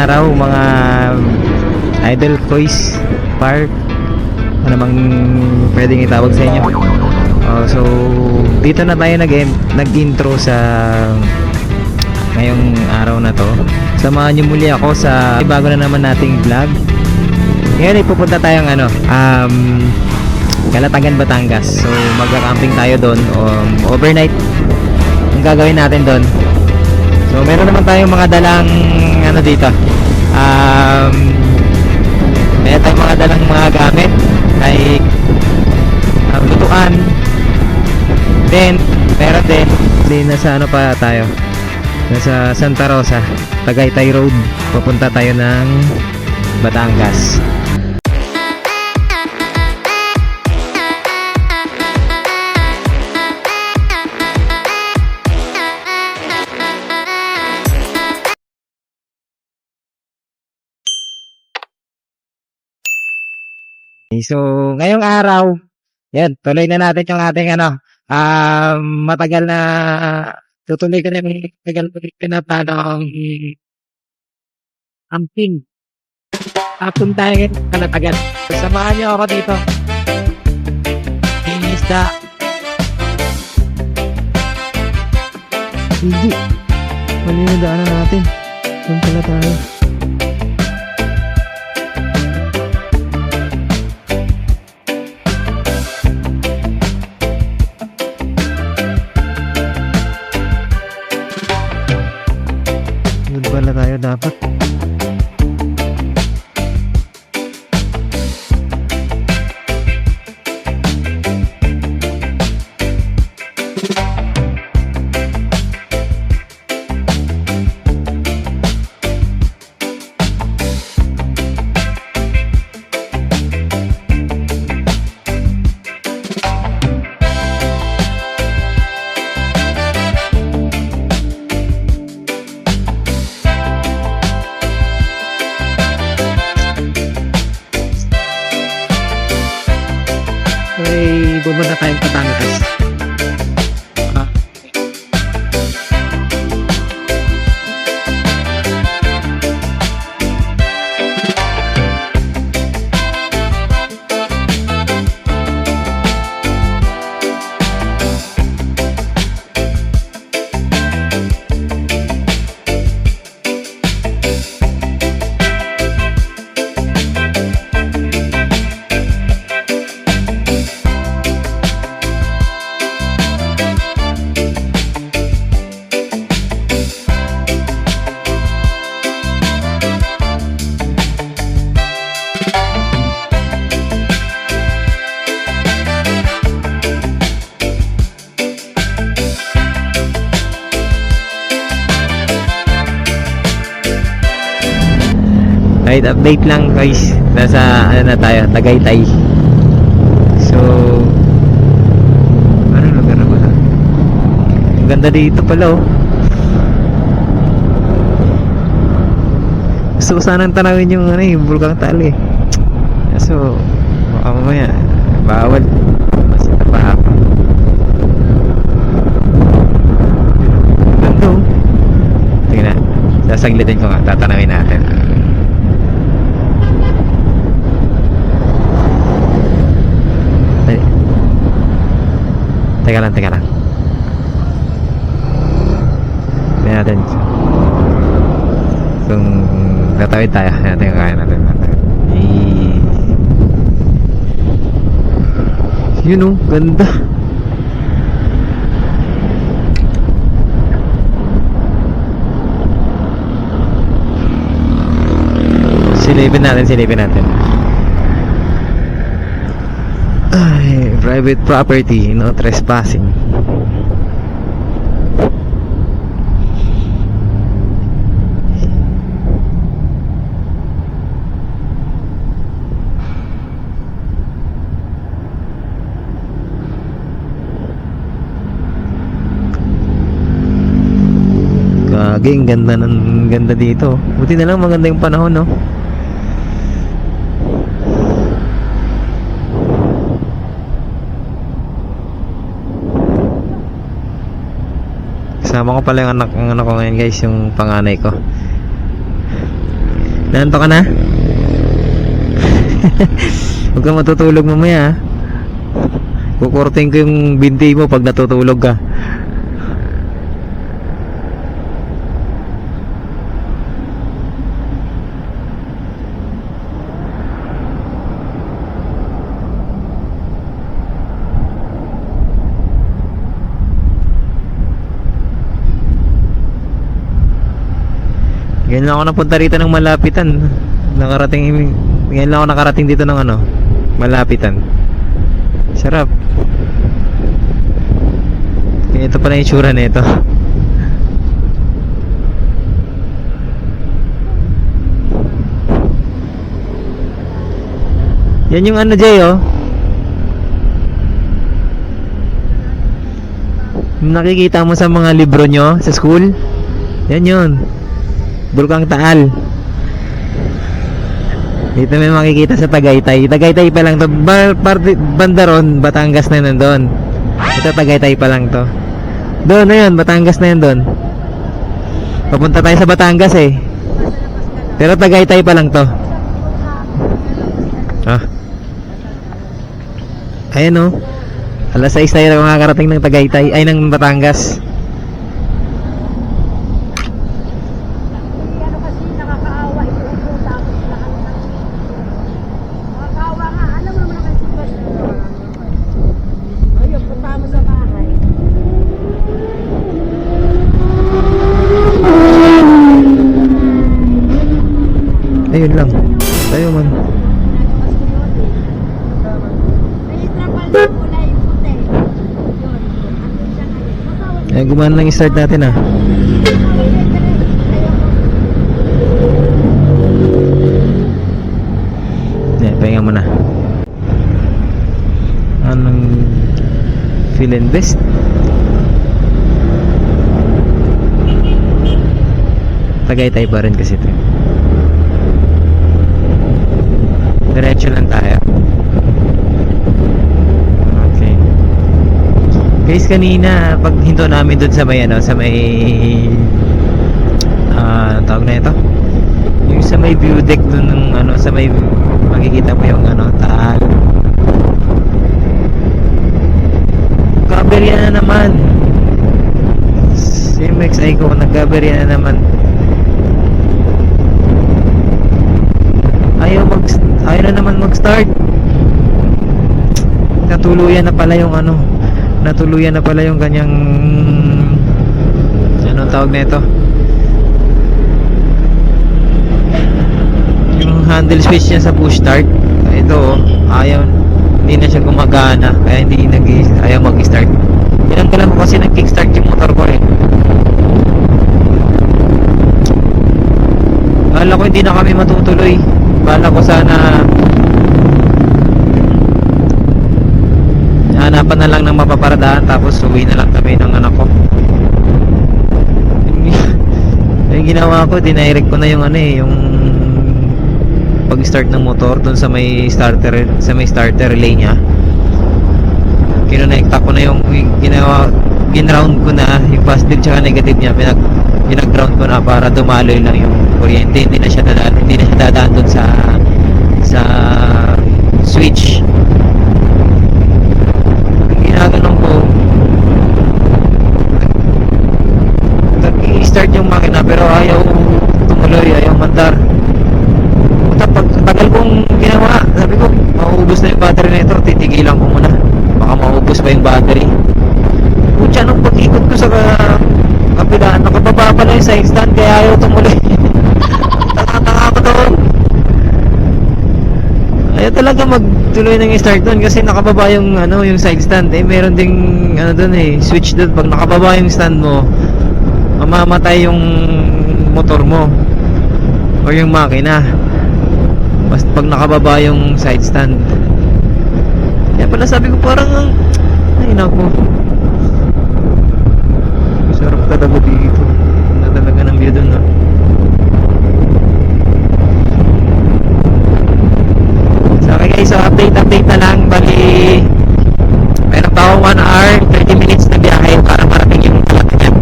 araw mga idol Kois Park, ano namang pwedeng itawag sa inyo. So dito na tayo nag-intro sa ngayong araw na to. Samahan niyo muli ako sa bago na naman nating vlog. Ngayon pupunta tayong Calatagan, Batangas. So magka-camping tayo doon, overnight ang gagawin natin doon. So meron naman tayong mga dalang dito, meron tayong mga dalang mga gamit like lutuan. Then meron din nasa pa tayo, nasa Santa Rosa, Tagaytay Road, papunta tayo ng Batangas. So, ngayong araw, yan, tuloy na natin yung ating matagal na, tutuloy ko na yung matagal na pinapanong camping. Hapon tayo ngayon, Calatagan. Samahan niyo ako dito. Isda. Hindi. Mali na daanan natin. Doon pala tayo. Wala tayo dapat. Ay, pumunta tayong Batangas. Right, update lang guys. Nasa na tayo, Tagaytay. So ano lugar na ba? Ang ganda dito pala oh. Gusto ko sanang tanawin yung yung Bulkang Tali. So baka mamaya bawal. Masita pa ako. Ganda oh. Tingnan, sasaglitin ko nga, tatanawin natin. Teka lang. Tingnan natin. Kung natawid tayo, natin kaya natin. Yun oh, ganda. Silipin natin. Ay, private property, no trespassing. Gaging ganda dito. Buti na lang maganda yung panahon, no? Kasama ko pala yung anak ko ngayon guys, yung panganay ko. Naanto ka na? Huwag ka matutulog mamaya, ha? Kukurting ko yung binti mo pag natutulog ka. Ganyan lang ako napunta rito ng malapitan. Ganyan lang ako nakarating dito ng ano, malapitan. Sarap. Ito pala yung itsura na ito. Yan yung ano, Jay, oh. Yung nakikita mo sa mga libro nyo sa school. Yan yun. Bulkang Taal. Dito may makikita sa Tagaytay. Tagaytay pa lang to. Banda ron, Batangas na nandun. Ito Tagaytay pa lang to. Doon na yun, Batangas na yun doon. Papunta tayo sa Batangas eh. Pero Tagaytay pa lang to. Ah. Ayan oh. Alas 6 tayo na makakarating ng Tagaytay. Ay, ng Batangas. Ayun lang. Tayo man. Ay, gumana lang i-start natin ah. Pahinga mo na. Anong feel and best? Tagaytay pa rin kasi ito. Diretso lang tayo. Okay. Guys, kanina pag hinto namin doon sa may ano, sa may tawag na ito. Yung sa may view deck doon ng ano, sa may makikita mo yung ano, Taal. Nagkaberya na naman. CMX Icon, nagkaberya na naman. Ayaw na naman mag-start. Natuluyan na pala yung ano, natuluyan na pala yung kanyang anong tawag na ito, yung handle switch niya sa push start. Ito ayaw, hindi na siya gumagana, kaya ayaw mag-start. Ilang ko kasi nag-kickstart yung motor ko eh. Akala ko hindi na kami matutuloy. Bala ko sana hanapan na lang ng mapaparadaan, tapos uwi na lang kami ng anak ko. Yung ginawa ko, dinirect ko na yung ano eh, yung pag-start ng motor dun sa may starter relay niya. Kinonekta ko na yung ginround ko na yung positive tsaka negative niya, pinag-ground ko na para dumaloy lang yung kuryente, hindi na siya dadaan dun sa switch. Ang ginaganon ko, nag-i-start yung makina pero ayaw tumuloy, ayaw mandar. Tagal kong ginawa, sabi ko mauubos na yung battery na ito, titigilan ko muna, baka mauubos pa yung battery. Kutya, nung pag-ikot ko sa kapilaan, nakababa pala yung side stand, kaya ayaw tumuloy. Taka ko doon. Ayaw talaga magtuloy ng start doon kasi nakababa yung ano, yung side stand. Eh meron ding ano doon eh, switch doon. Pag nakababa yung stand mo, mamamatay yung motor mo o yung makina. Basta pag nakababa yung side stand. Kaya pala sabi ko parang ay nako, sarap talaga dito. Ganda talaga ng view doon, no? So okay guys, so update na lang. Bali meron pa ako 1 hour 30 minutes na biyahe para marating yung Malacanang.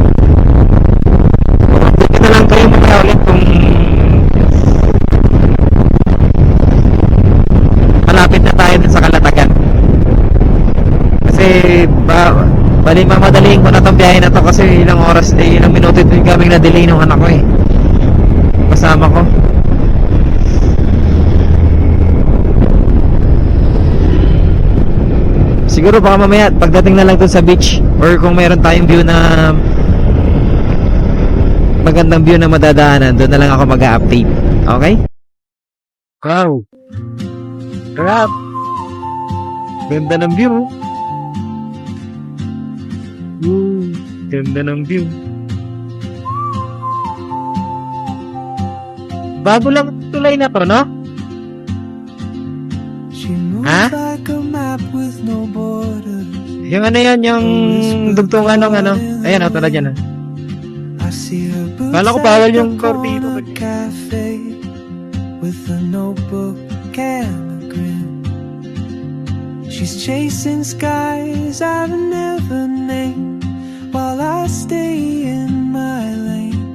So update na lang kayo mamaya ulit kung Bali, mamadaliin ko na itong biyahe na to kasi ilang oras, ilang minuto din kaming na-delay nung anak ko kasama ko. Siguro baka mamaya pagdating na lang dun sa beach or kung mayroon tayong view na magandang view na madadaanan, doon na lang ako mag-update. Okay? Wow! Crap! Ganda ng view. Ganda ng view. Bago lang tulay na to, no? Ha? Yung ano yan, yung dugtungan ng ano. Ayan, ito na dyan. Kala ko bawal yung cortino. With a notebook and a grin, she's chasing skies I've never named while I stay in my lane.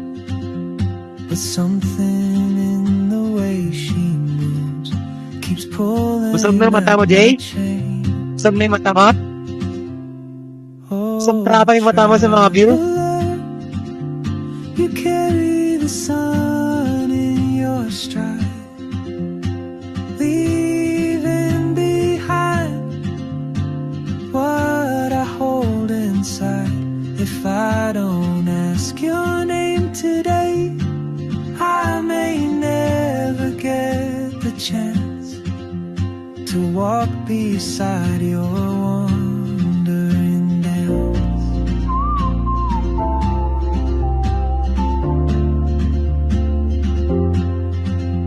But something in the way she moves keeps pulling. Busog na mata mo, Jay? Busog na yung mata mo? Busog na pa yung mata mo sa mga view? You carry the sun in your stride, leaving behind what I hold inside. If I don't ask your name today, I may never get the chance to walk beside your wandering dance.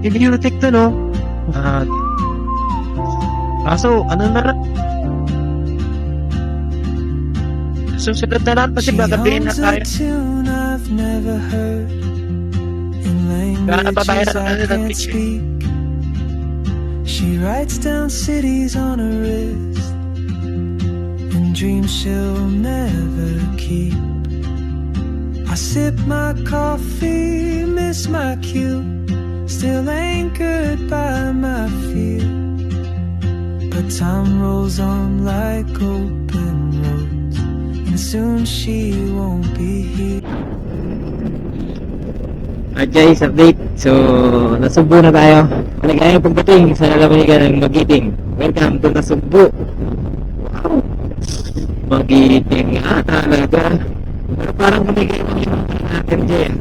Bibliothek to, no? Kaso, ano na lang? Susunod na lang kasi gagabihin na tayo. Gana pa tayo na ano ng picture. She writes down cities on her wrist and dreams she'll never keep. I sip my coffee, miss my cue, still anchored by my fear. But time rolls on like open roads, and soon she won't be here. Alright guys, update. So, Nasugbu na tayo. Maligayang pagdating sa lalawigan ng Magiting. Welcome to Nasugbu. Wow! Magiting nga talaga. Pero parang maligayang yung natin dyan.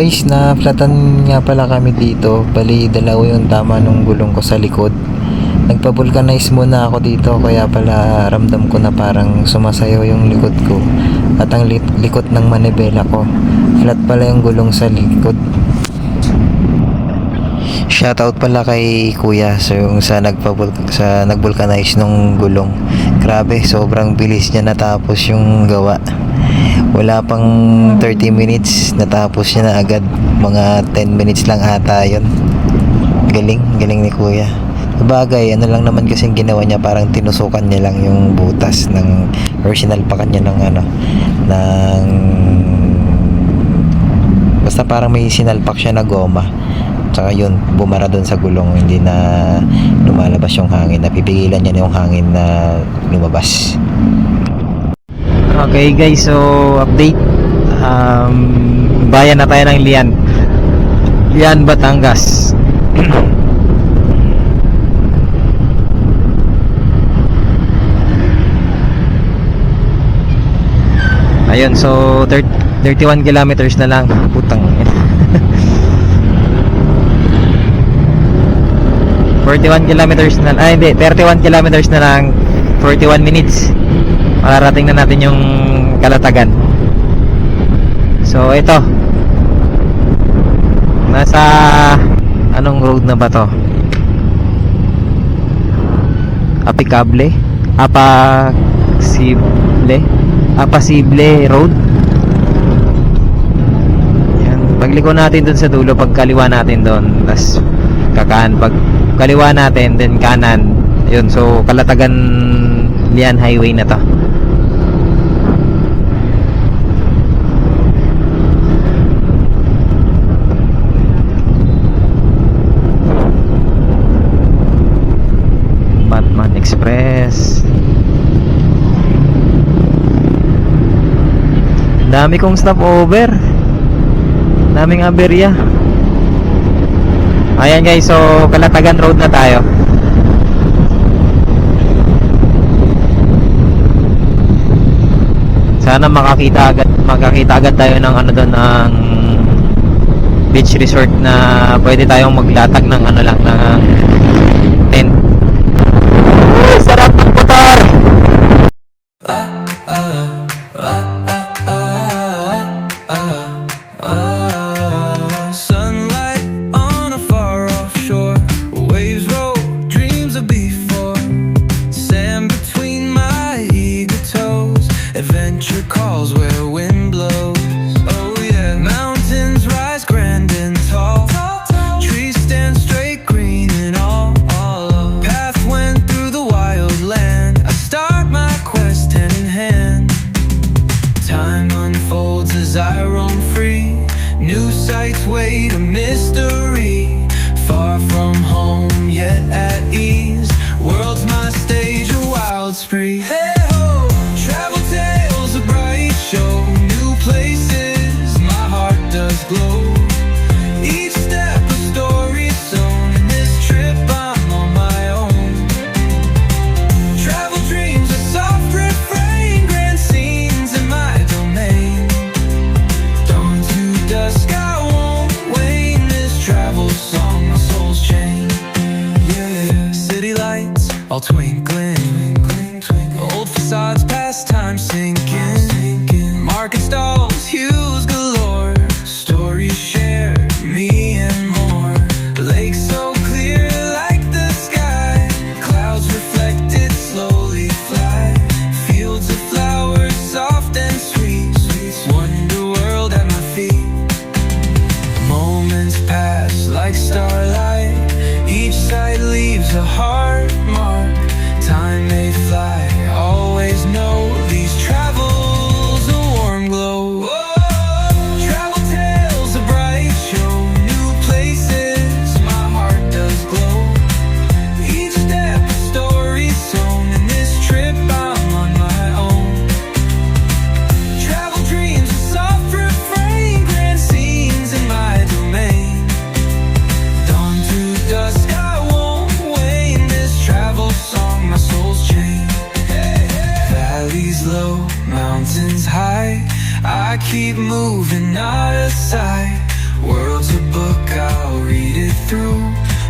guys, na-flatan nga pala kami dito. Bali, dalawa yung tama nung gulong ko sa likod. Nagpa-vulcanize muna ako dito, kaya pala ramdam ko na parang sumasayaw yung likod ko. At ang likod ng manibela ko. Flat pala yung gulong sa likod. Shoutout pala kay Kuya yung sa nag-vulcanize nung gulong. Grabe, sobrang bilis niya natapos yung gawa. Wala pang 30 minutes, natapos niya na agad. Mga 10 minutes lang ata yun. Galing ni Kuya. Sabagay, ano lang naman kasing ginawa niya, parang tinusukan niya lang yung butas ng original pa kanya ng basta parang may sinalpak siya na goma. Tsaka yun, bumara doon sa gulong, hindi na lumalabas yung hangin. Napipigilan niya yung hangin na lumabas. Okay guys, so update. Bayan na tayo ng Lian, Batangas. Ayun, so 31 kilometers na lang. Putang 41 kilometers na, hindi, 31 kilometers na lang, 41 minutes. Mararating na natin yung Kalatagan. So ito, nasa anong road na ba to? Apasible Road. Yan, pagliko natin dun sa dulo, pagkaliwa natin doon, tas kakaan, pag kaliwa natin, then kanan. Yun, so Kalatagan Lian Highway na to. Batman Express. Dami kong stopover, daming aberya. Ayan guys, so Kalatagan Road na tayo. Sana makakita agad tayo ng ano doon, ng beach resort na pwede tayong maglatag ng ano lang, ng tent. Sarap ng motor. Sunlight on a far off shore, waves roll, dreams of before, sand between my eager toes, adventure calls where wind blows. Oh yeah, mountains rise grand and tall, trees stand straight green and all. Path went through the wild land, I start my quest hand in hand. Time unfolds as I roam free, new sights wait a mystery. Far from home yet at ease, world's my stage, a wild spree. Hey ho, travel tales, a bright show, new places, my heart does glow. Each step a story sewn, in this trip I'm on my own. Travel dreams, a soft refrain, grand scenes in my domain. Dawn to dusk I won't wane, this travel song my soul's chain. Yeah, city lights all twinkling, old facades past time sinking, market stalls, hues galore, stories shared, me and more. Lake so clear like the sky, clouds reflected slowly fly, fields of flowers soft and sweet, wonder world at my feet. Moments pass like starlight, each side leaves a heart mark. Time may fly, always know these travels a warm glow. Travel tales, a bright show, new places, my heart does glow. Each step a story sewn, in this trip I'm on my own. Travel dreams, a soft refrain, grand scenes in my domain. Dawn to dusk I won't wane, this travel song my soul's chain. Valleys low, mountains high, I keep moving, not aside. World's a book, I'll read it through.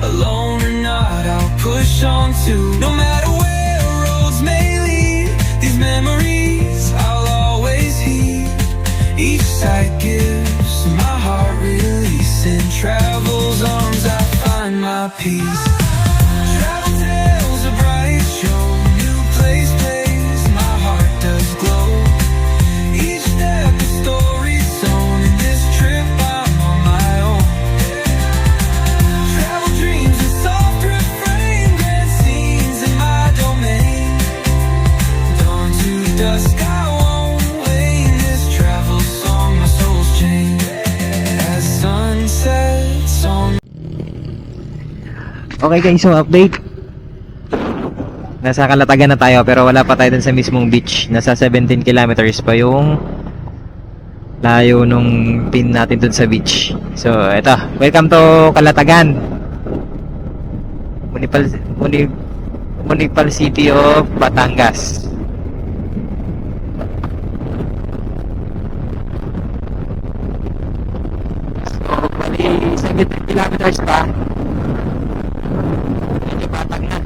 Alone or not, I'll push on to. No matter where roads may lead, these memories I'll always heed. Each sight gives my heart release. In travel's arms I find my peace. Travel tales a bright show, new place, my heart does glow. Each step a story sewn, in this trip I'm on my own. Travel dreams and soft refrain, grand scenes in my domain. Dawn to dusk I won't wait, in this travel song my soul's chained. As sun sets on. Okay guys, so update. Nasa Calatagan na tayo pero wala pa tayo dun sa mismong beach. Nasa 17 kilometers pa yung layo nung pin natin dun sa beach. So, eto. Welcome to Calatagan. Municipal City of Batangas. So, bali 17 kilometers pa. Medyo batang na.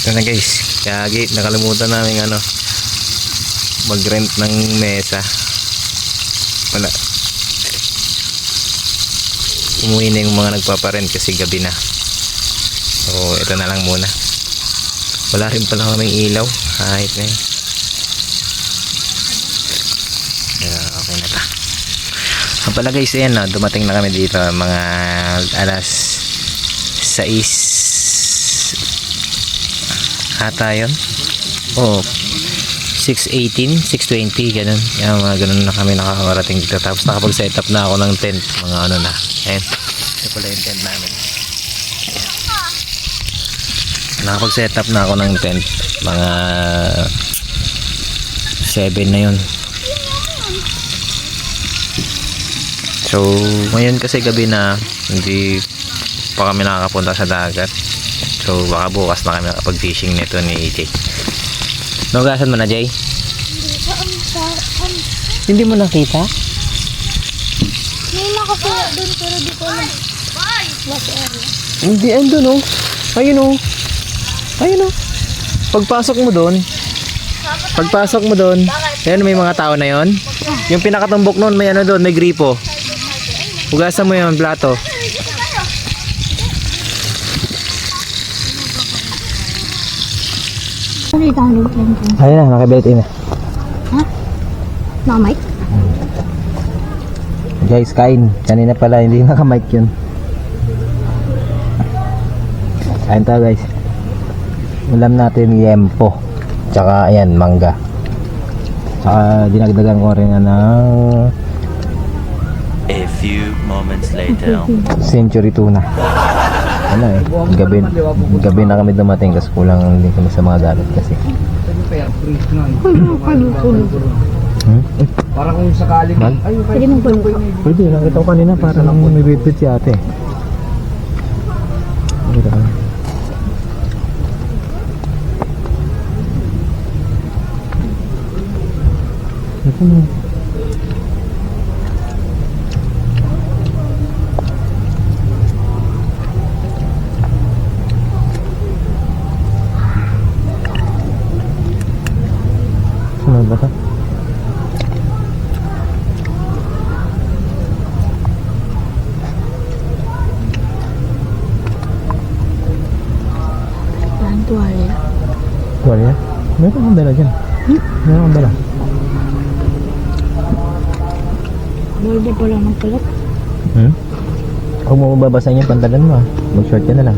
Ito na guys, kaya nakalimutan namin mag-rent ng mesa. Wala. Umuwi na yung mga nagpaparent kasi gabi na. So ito na lang muna. Wala rin pala kaming ilaw kahit na yun. Kaya okay na ta. Kapala guys, ayan na, dumating na kami dito mga alas 6 ata yun. Oo, 6:18, 6:20, ganun. Yan, mga ganun na kami nakakarating dito. Tapos nakapag-set up na ako ng tent, mga ano na. Ayan, ito pala yung tent namin. Nakapag-set up na ako ng tent, mga 7 na yun. So, ngayon kasi gabi na, hindi pa kami nakakapunta sa dagat. So, baka bukas na kami nakapag-fishing nito ni Jay. Nugasan mo na, Jay? Hindi mo nakita? May nakakuha doon pero di ko alam. Hindi, andun oh. Ayun oh. Ayun oh. Pagpasok mo doon, ayan, may mga tao na yon. Yung pinakatumbok noon, may ano doon, may gripo. Hugasan mo yung plato. Ano yung tawag ko? Ayun na, nakabelit in na. Ha? Naka-mic? Guys, kain. Kanina pala, hindi naka-mic yun. Kain tayo guys. Ulam natin yempo. Tsaka ayan, mangga. Tsaka dinagdagan ko rin ng A few moments later. century tuna. Ano eh, gabi na kami dumating kasi kulang din kami sa mga gamit kasi. Para kung sakaling... Pwede mong bulong. Pwede, nakita ko kanina para lang may bit si ate. Nakita ko. Ito mo. Sunod ba ito? Ang tuwalya. Tuwalya? Meron akong dala dyan. Meron akong dala. Balbo pala ng kalat. Huwag mo mababasahin yung pantalan mo ah. Mag-short ka na lang.